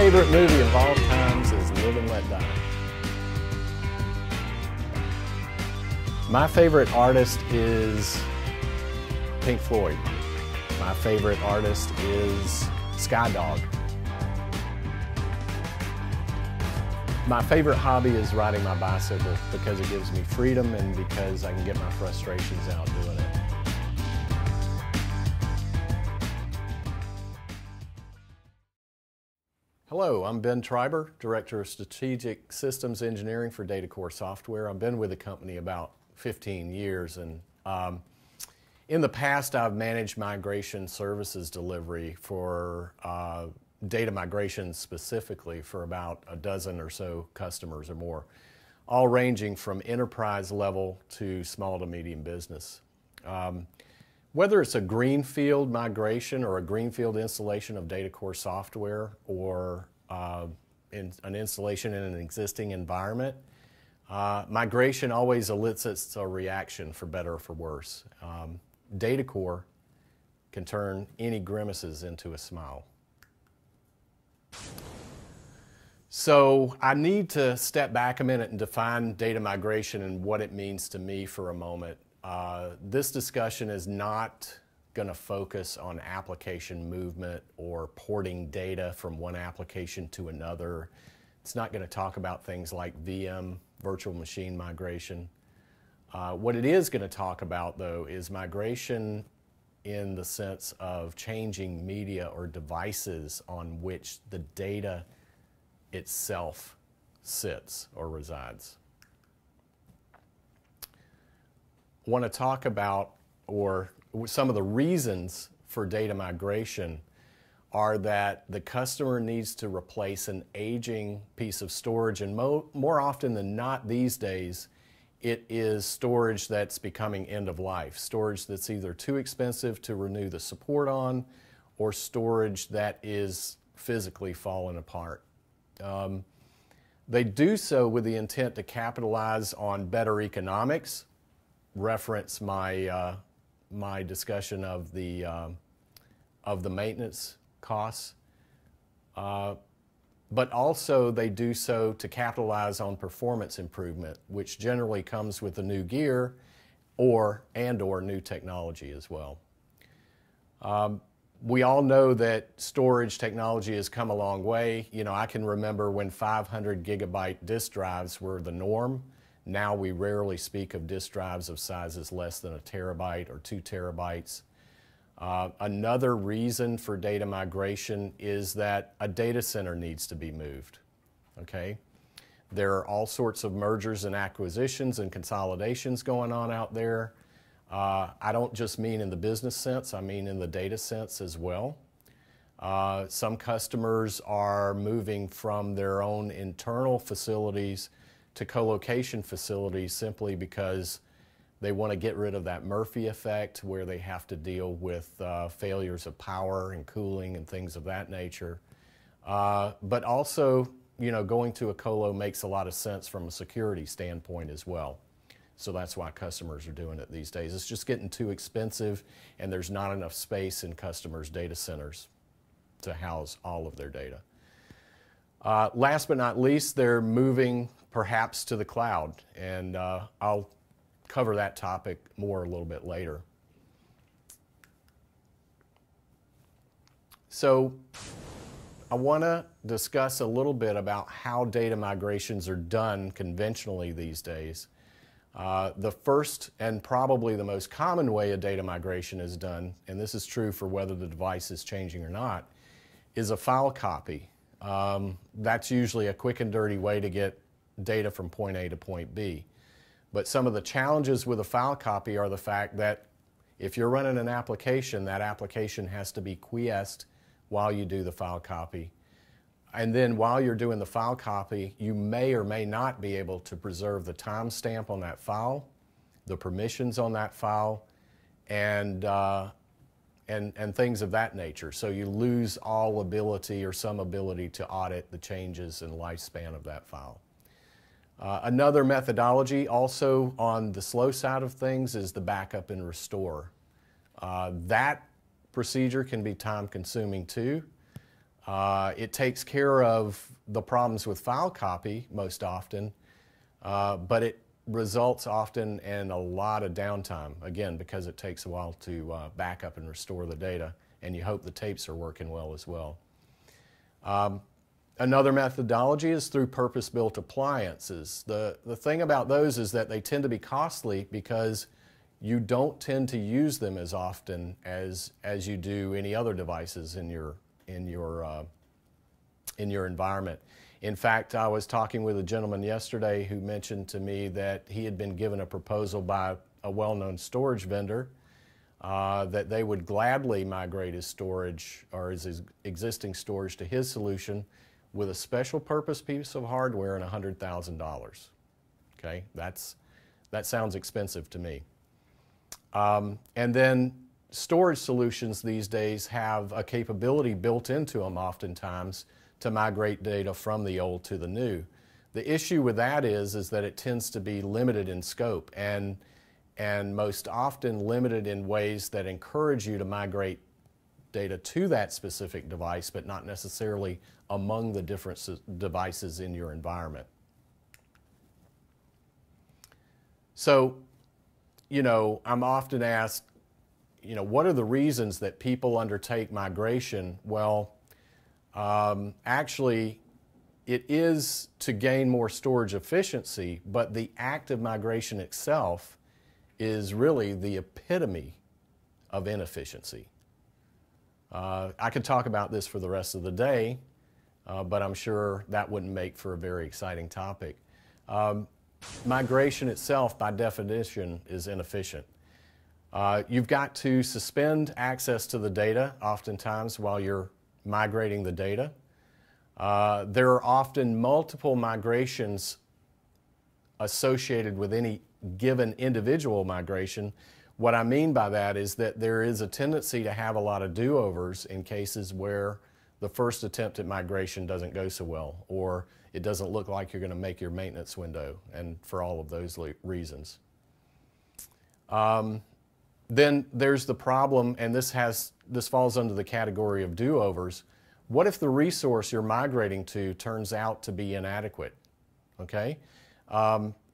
favorite movie of all times is Live and Let Die. My favorite artist is Pink Floyd. My favorite artist is Skydog. My favorite hobby is riding my bicycle because it gives me freedom and because I can get my frustrations out doing it. Hello, I'm Ben Treiber, Director of Strategic Systems Engineering for DataCore Software. I've been with the company about 15 years, and in the past I've managed migration services delivery for data migration specifically for about a dozen or so customers or more, all ranging from enterprise level to small to medium business. Whether it's a greenfield migration or a greenfield installation of DataCore software or an installation in an existing environment, migration always elicits a reaction, for better or for worse. DataCore can turn any grimaces into a smile. So I need to step back a minute and define data migration and what it means to me for a moment. This discussion is not going to focus on application movement or porting data from one application to another. It's not going to talk about things like VM, virtual machine migration. What it is going to talk about, though, is migration in the sense of changing media or devices on which the data itself sits or resides. I want to talk about, or some of the reasons for data migration are that the customer needs to replace an aging piece of storage, and more often than not these days, it is storage that's becoming end of life, storage that's either too expensive to renew the support on, or storage that is physically falling apart. They do so with the intent to capitalize on better economics. Reference my my discussion of the maintenance costs, but also they do so to capitalize on performance improvement, which generally comes with the new gear or new technology as well. We all know that storage technology has come a long way. You know, I can remember when 500 gigabyte disk drives were the norm. Now we rarely speak of disk drives of sizes less than a terabyte or 2 terabytes. Another reason for data migration is that a data center needs to be moved. Okay? There are all sorts of mergers and acquisitions and consolidations going on out there. I don't just mean in the business sense, I mean in the data sense as well. Some customers are moving from their own internal facilities to co-location facilities simply because they want to get rid of that Murphy effect where they have to deal with failures of power and cooling and things of that nature. But also, you know, going to a colo makes a lot of sense from a security standpoint as well. So that's why customers are doing it these days. It's just getting too expensive and there's not enough space in customers' data centers to house all of their data. Last but not least, they're moving perhaps to the cloud, and I'll cover that topic more a little bit later. So I want to discuss a little bit about how data migrations are done conventionally these days. The first and probably the most common way a data migration is done, and this is true for whether the device is changing or not, is a file copy. That's usually a quick and dirty way to get data from point A to point B. But some of the challenges with a file copy are the fact that if you're running an application, that application has to be quiesced while you do the file copy. And then while you're doing the file copy, you may or may not be able to preserve the timestamp on that file, the permissions on that file, and things of that nature. So you lose all ability or some ability to audit the changes in lifespan of that file. Another methodology also on the slow side of things is the backup and restore. That procedure can be time consuming too. It takes care of the problems with file copy most often, but it results often in a lot of downtime, again, because it takes a while to back up and restore the data, and you hope the tapes are working well as well. Another methodology is through purpose-built appliances. The thing about those is that they tend to be costly because you don't tend to use them as often as you do any other devices in your environment. In fact, I was talking with a gentleman yesterday who mentioned to me that he had been given a proposal by a well-known storage vendor that they would gladly migrate his storage or his existing storage to his solution with a special purpose piece of hardware and $100,000. Okay, that sounds expensive to me. And then storage solutions these days have a capability built into them oftentimes to migrate data from the old to the new. The issue with that is that it tends to be limited in scope and most often limited in ways that encourage you to migrate data to that specific device, but not necessarily among the different devices in your environment. So, you know, I'm often asked, you know, what are the reasons that people undertake migration? Well, actually, it is to gain more storage efficiency, but the act of migration itself is really the epitome of inefficiency. I could talk about this for the rest of the day, but I'm sure that wouldn't make for a very exciting topic. Migration itself, by definition, is inefficient. You've got to suspend access to the data oftentimes while you're migrating the data. There are often multiple migrations associated with any given individual migration. What I mean by that is that there is a tendency to have a lot of do-overs in cases where the first attempt at migration doesn't go so well, or it doesn't look like you're going to make your maintenance window, and for all of those reasons. Then there's the problem, and this falls under the category of do-overs. What if the resource you're migrating to turns out to be inadequate? Okay?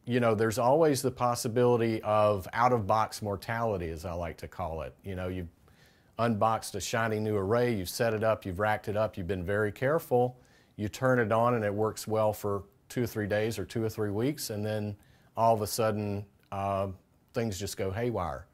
You know, there's always the possibility of out-of-box mortality, as I like to call it. You know, you've unboxed a shiny new array, you've set it up, you've racked it up, you've been very careful, you turn it on and it works well for 2 or 3 days or 2 or 3 weeks, and then all of a sudden things just go haywire.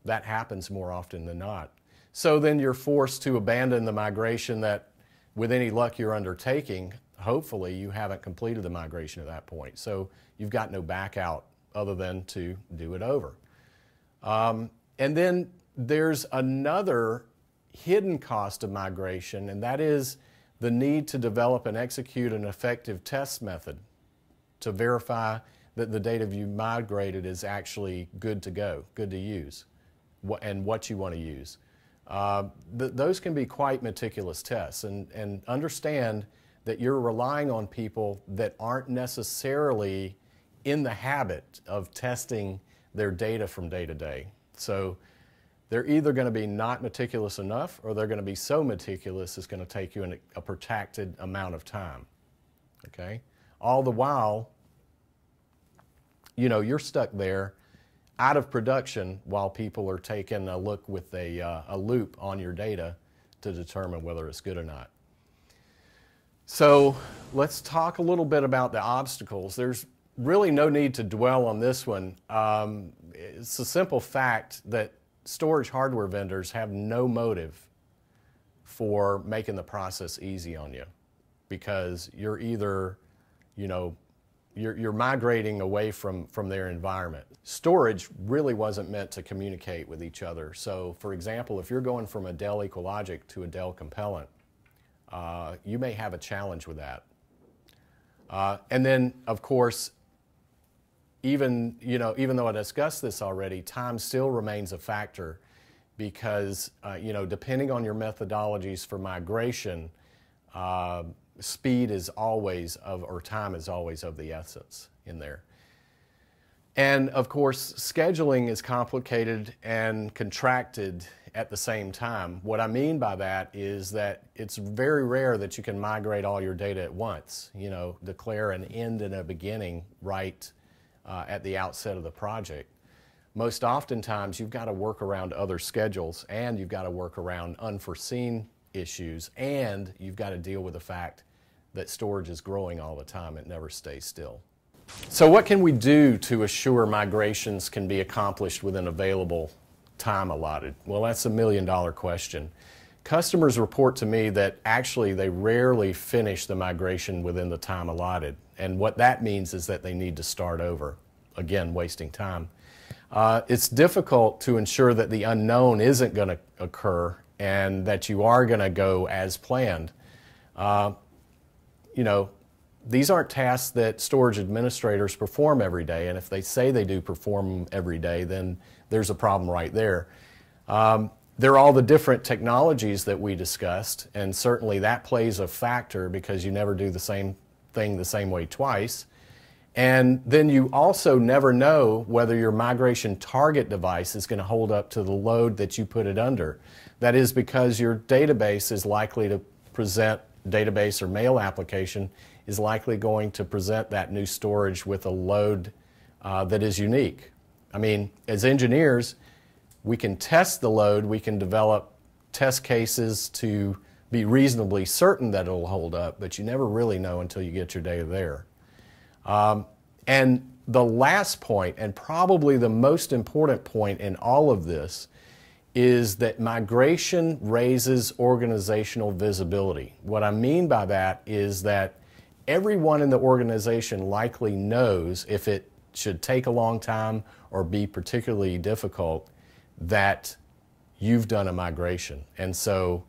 That happens more often than not. So then you're forced to abandon the migration that, with any luck you're undertaking, hopefully you haven't completed the migration at that point. So you've got no back out other than to do it over. And then there's another hidden cost of migration, and that is the need to develop and execute an effective test method to verify that the data you migrated is actually good to go, good to use, and what you want to use. Those can be quite meticulous tests, and understand that you're relying on people that aren't necessarily in the habit of testing their data from day to day. So they're either going to be not meticulous enough, or they're going to be so meticulous it's going to take you a protracted amount of time. Okay? All the while, you know, you're stuck there out of production while people are taking a look with a loop on your data to determine whether it's good or not. So let's talk a little bit about the obstacles. There's really no need to dwell on this one. It's a simple fact that storage hardware vendors have no motive for making the process easy on you, because you're either, you know, you're migrating away from their environment. Storage really wasn't meant to communicate with each other. So, for example, if you're going from a Dell EqualLogic to a Dell Compellent, you may have a challenge with that. And then, of course, even though I discussed this already, time still remains a factor, because depending on your methodologies for migration, speed is always or time is always of the essence in there. And of course, scheduling is complicated and contracted at the same time. What I mean by that is that it's very rare that you can migrate all your data at once, declare an end and a beginning right at the outset of the project. Most oftentimes, you've got to work around other schedules, and you've got to work around unforeseen issues, and you've got to deal with the fact that storage is growing all the time. It never stays still. So what can we do to assure migrations can be accomplished within available time allotted? Well, that's $1 million question. Customers report to me that actually they rarely finish the migration within the time allotted. And what that means is that they need to start over, again, wasting time. It's difficult to ensure that the unknown isn't going to occur and that you are going to go as planned. These aren't tasks that storage administrators perform every day, and if they say they do perform them every day, then there's a problem right there. There are all the different technologies that we discussed, and certainly that plays a factor because you never do the same thing the same way twice. And then you also never know whether your migration target device is going to hold up to the load that you put it under. That is because your database is likely to present, database or mail application is likely going to present that new storage with a load that is unique. I mean, as engineers, we can test the load, we can develop test cases to be reasonably certain that it'll hold up, but you never really know until you get your data there. And the last point, and probably the most important point in all of this, is that migration raises organizational visibility. What I mean by that is that everyone in the organization likely knows if it should take a long time or be particularly difficult that you've done a migration. And so,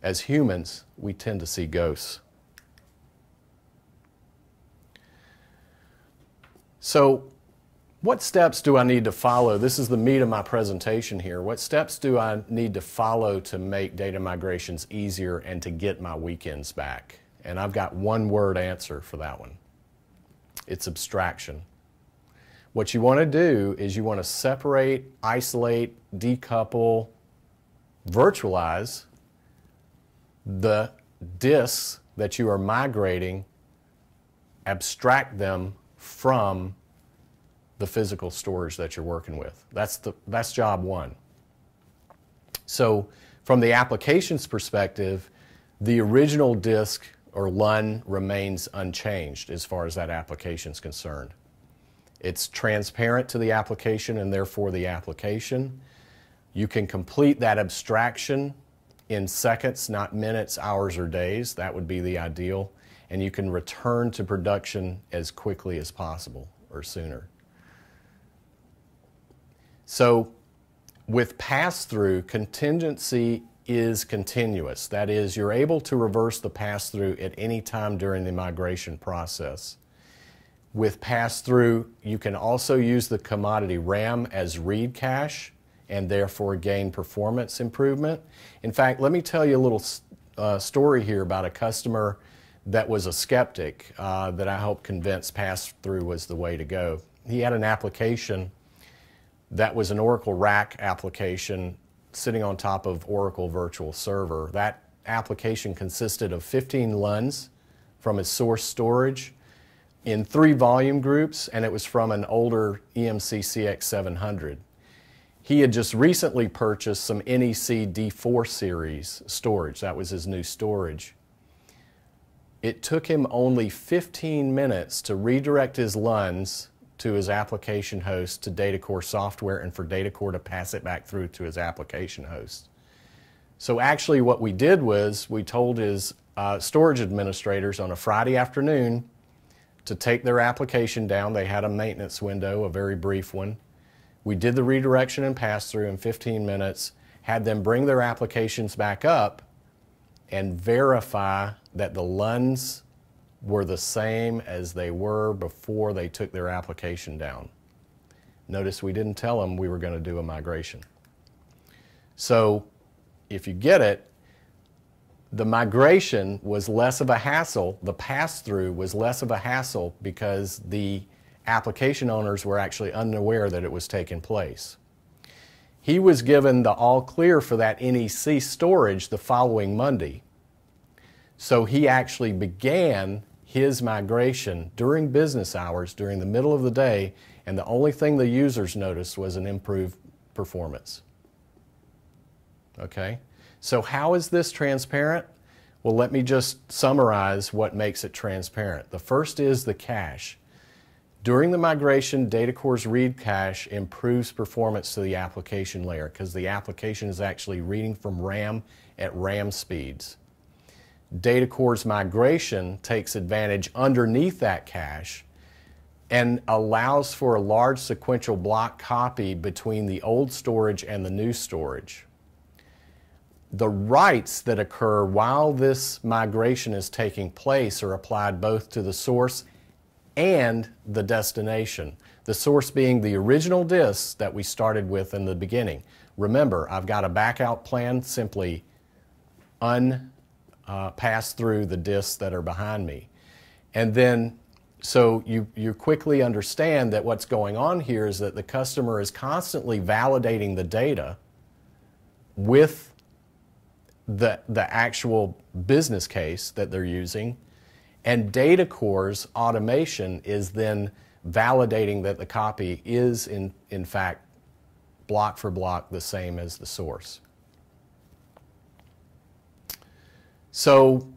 as humans, we tend to see ghosts. So, what steps do I need to follow? This is the meat of my presentation here. What steps do I need to follow to make data migrations easier and to get my weekends back? And I've got one word answer for that one. It's abstraction. What you want to do is you want to separate, isolate, decouple, virtualize the disks that you are migrating, abstract them from the physical storage that you're working with. That's job one. So from the application's perspective, the original disk or LUN remains unchanged as far as that application is concerned. It's transparent to the application and therefore the application. You can complete that abstraction in seconds, not minutes, hours, or days. That would be the ideal. And you can return to production as quickly as possible or sooner. So with pass-through, contingency is continuous. That is, you're able to reverse the pass-through at any time during the migration process. With pass-through, you can also use the commodity RAM as read cache and therefore gain performance improvement. In fact, let me tell you a little story here about a customer that was a skeptic that I helped convince pass-through was the way to go. He had an application that was an Oracle RAC application sitting on top of Oracle Virtual Server. That application consisted of 15 LUNs from his source storage in 3 volume groups, and it was from an older EMC CX700. He had just recently purchased some NEC D4 series storage. That was his new storage. It took him only 15 minutes to redirect his LUNs to his application host to DataCore Software and for DataCore to pass it back through to his application host. So actually what we did was we told his storage administrators on a Friday afternoon to take their application down. They had a maintenance window, a very brief one. We did the redirection and pass-through in 15 minutes, had them bring their applications back up and verify that the LUNs were the same as they were before they took their application down. Notice we didn't tell them we were going to do a migration. So if you get it, the migration was less of a hassle, the pass-through was less of a hassle because the application owners were actually unaware that it was taking place. He was given the all clear for that NEC storage the following Monday. So he actually began his migration during business hours, during the middle of the day, and the only thing the users noticed was an improved performance. Okay? So how is this transparent? Well, let me just summarize what makes it transparent. The first is the cache. During the migration, DataCore's read cache improves performance to the application layer because the application is actually reading from RAM at RAM speeds. DataCore's migration takes advantage underneath that cache and allows for a large sequential block copy between the old storage and the new storage. The writes that occur while this migration is taking place are applied both to the source and the destination. The source being the original disk that we started with in the beginning. Remember, I've got a backout plan, simply pass through the disks that are behind me. And then, so you quickly understand that what's going on here is that the customer is constantly validating the data with the actual business case that they're using, and DataCore's automation is then validating that the copy is in fact block for block the same as the source. So,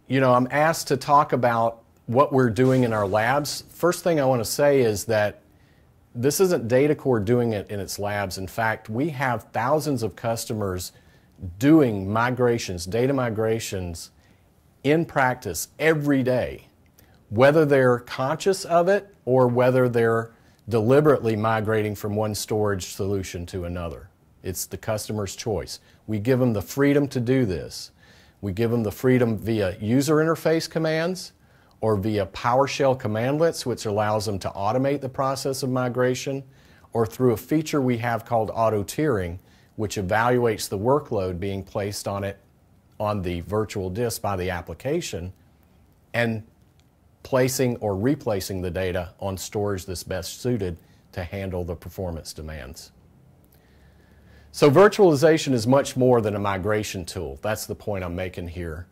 you know, I'm asked to talk about what we're doing in our labs. First thing I want to say is that this isn't DataCore doing it in its labs. In fact, we have thousands of customers doing migrations, data migrations, in practice every day, whether they're conscious of it or whether they're deliberately migrating from one storage solution to another. It's the customer's choice. We give them the freedom to do this. We give them the freedom via user interface commands or via PowerShell commandlets, which allows them to automate the process of migration, or through a feature we have called auto-tiering, which evaluates the workload being placed on it on the virtual disk by the application and placing or replacing the data on storage that's best suited to handle the performance demands. So virtualization is much more than a migration tool. That's the point I'm making here.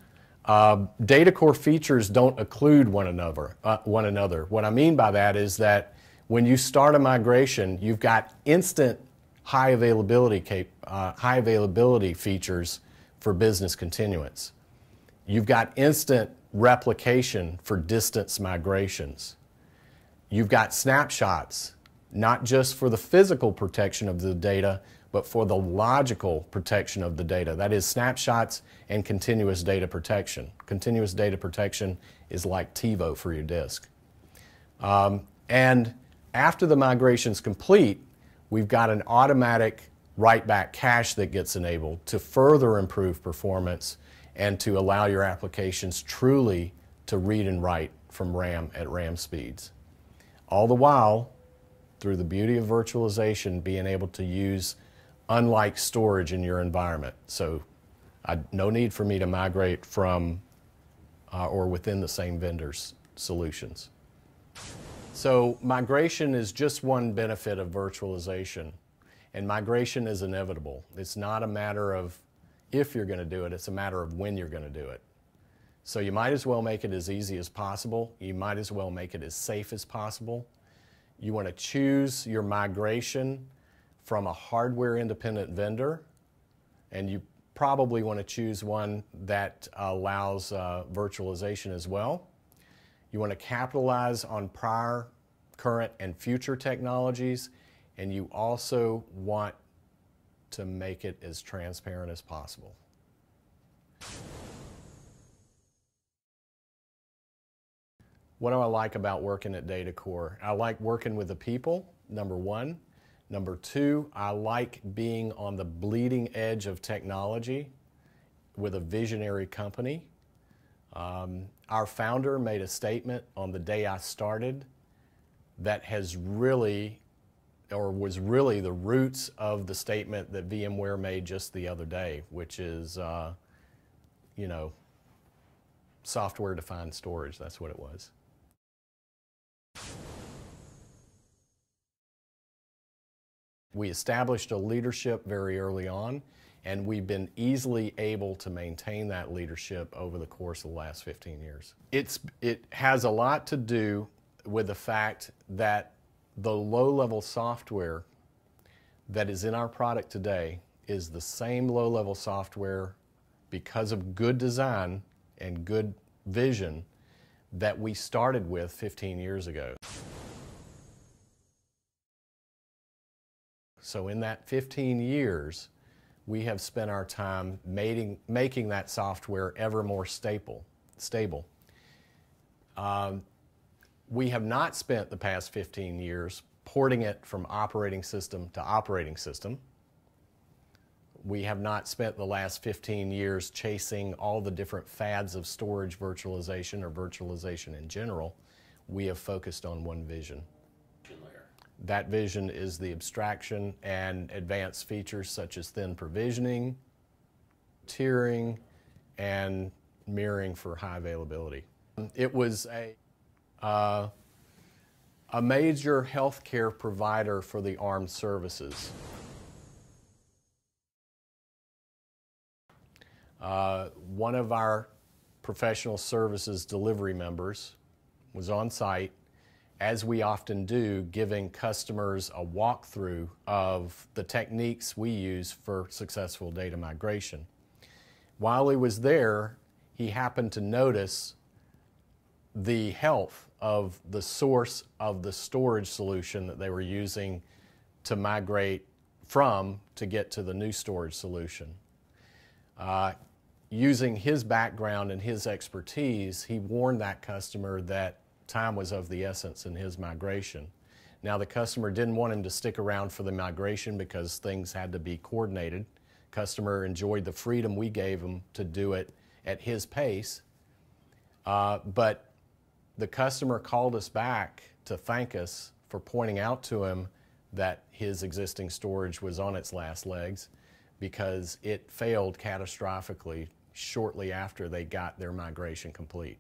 DataCore features don't occlude one another. What I mean by that is that when you start a migration, you've got instant high availability features for business continuance. You've got instant replication for distance migrations. You've got snapshots, not just for the physical protection of the data, but for the logical protection of the data. That is snapshots and continuous data protection. Continuous data protection is like TiVo for your disk. And after the migration's complete, we've got an automatic write-back cache that gets enabled to further improve performance and to allow your applications truly to read and write from RAM at RAM speeds. All the while, through the beauty of virtualization, being able to use unlike storage in your environment. So no need for me to migrate from or within the same vendor's solutions. So migration is just one benefit of virtualization, and migration is inevitable. It's not a matter of if you're going to do it, it's a matter of when you're going to do it. So you might as well make it as easy as possible. You might as well make it as safe as possible. You want to choose your migration from a hardware independent vendor, and you probably want to choose one that allows virtualization as well. You want to capitalize on prior, current, and future technologies, and you also want to make it as transparent as possible. What do I like about working at DataCore? I like working with the people, number one. Number two, I like being on the bleeding edge of technology with a visionary company. Our founder made a statement on the day I started that has really, or was really the roots of the statement that VMware made just the other day, which is, you know, software-defined storage. That's what it was. We established a leadership very early on, and we've been easily able to maintain that leadership over the course of the last 15 years. It has a lot to do with the fact that the low-level software that is in our product today is the same low-level software, because of good design and good vision, that we started with 15 years ago. So in that 15 years, we have spent our time making that software ever more stable. We have not spent the past 15 years porting it from operating system to operating system. We have not spent the last 15 years chasing all the different fads of storage virtualization or virtualization in general. We have focused on one vision. That vision is the abstraction and advanced features such as thin provisioning, tiering, and mirroring for high availability. It was a major healthcare provider for the armed services. One of our professional services delivery members was on site, as we often do, giving customers a walkthrough of the techniques we use for successful data migration. While he was there, he happened to notice the health of the source of the storage solution that they were using to migrate from to get to the new storage solution. Using his background and his expertise, he warned that customer that time was of the essence in his migration. Now, the customer didn't want him to stick around for the migration because things had to be coordinated. Customer enjoyed the freedom we gave him to do it at his pace, but the customer called us back to thank us for pointing out to him that his existing storage was on its last legs, because it failed catastrophically shortly after they got their migration complete.